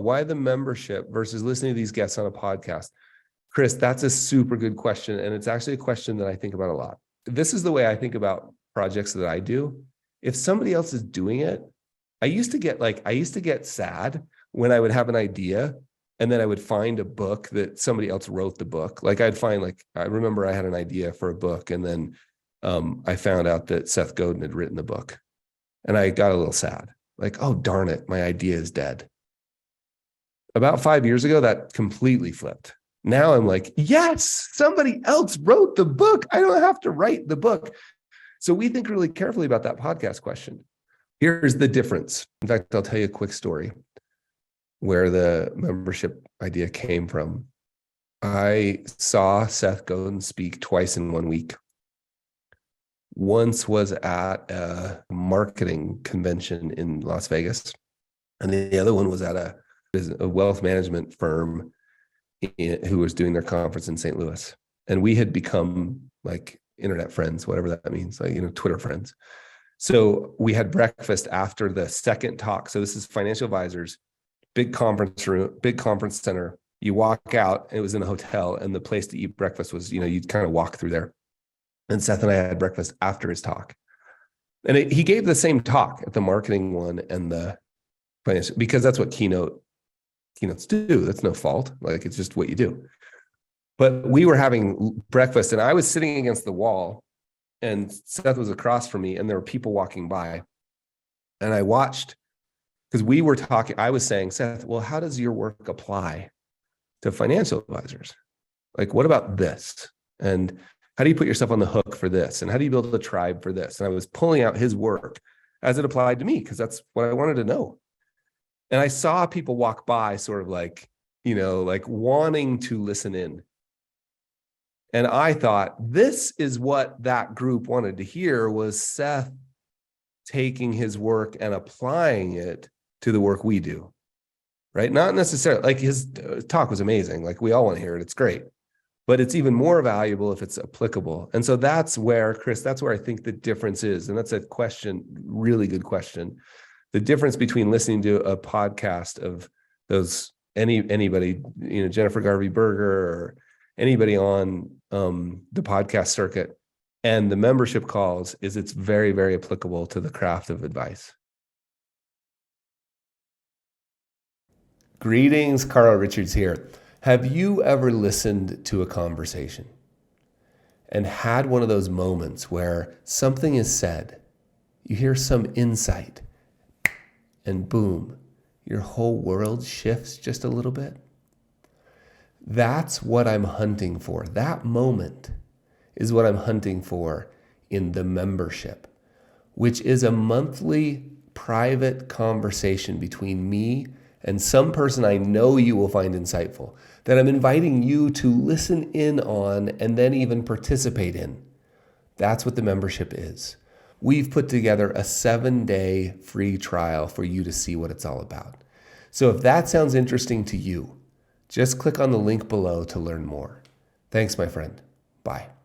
Why the membership versus listening to these guests on a podcast? Chris, that's a super good question. And it's actually a question that I think about a lot. This is the way I think about projects that I do. If somebody else is doing it, I used to get sad when I would have an idea and then I would find a book that somebody else wrote the book. Like I'd find, like, I remember I had an idea for a book and then I found out that Seth Godin had written the book and I got a little sad. Like, oh, darn it, my idea is dead. About 5 years ago, that completely flipped. Now I'm like, yes, somebody else wrote the book. I don't have to write the book. So we think really carefully about that podcast question. Here's the difference. In fact, I'll tell you a quick story where the membership idea came from. I saw Seth Godin speak twice in 1 week. Once was at a marketing convention in Las Vegas, and the other one was at a wealth management firm who was doing their conference in St. Louis. And we had become like internet friends, whatever that means, like, Twitter friends. So we had breakfast after the second talk. So this is financial advisors, big conference room, big conference center. You walk out, it was in a hotel, and the place to eat breakfast was, you'd kind of walk through there. And Seth and I had breakfast after his talk. And he gave the same talk at the marketing one and the financial, because that's what keynotes do. That's no fault. Like, it's just what you do. But we were having breakfast and I was sitting against the wall and Seth was across from me and there were people walking by. And I watched, because we were talking, I was saying, Seth, well, how does your work apply to financial advisors? Like, what about this? And how do you put yourself on the hook for this? And how do you build a tribe for this? And I was pulling out his work as it applied to me, because that's what I wanted to know. And I saw people walk by sort of like, like wanting to listen in. And I thought, this is what that group wanted to hear, was Seth taking his work and applying it to the work we do, right? Not necessarily, like, his talk was amazing. Like, we all want to hear it. It's great. But it's even more valuable if it's applicable. And so that's where, Chris, that's where I think the difference is. And that's a question, really good question. The difference between listening to a podcast of those, anybody, Jennifer Garvey Berger or anybody on the podcast circuit and the membership calls is it's very, very applicable to the craft of advice. Greetings, Carl Richards here. Have you ever listened to a conversation and had one of those moments where something is said, you hear some insight, and boom, your whole world shifts just a little bit? That's what I'm hunting for. That moment is what I'm hunting for in the membership, which is a monthly private conversation between me and some person I know you will find insightful, that I'm inviting you to listen in on and then even participate in. That's what the membership is. We've put together a 7-day free trial for you to see what it's all about. So if that sounds interesting to you, just click on the link below to learn more. Thanks, my friend. Bye.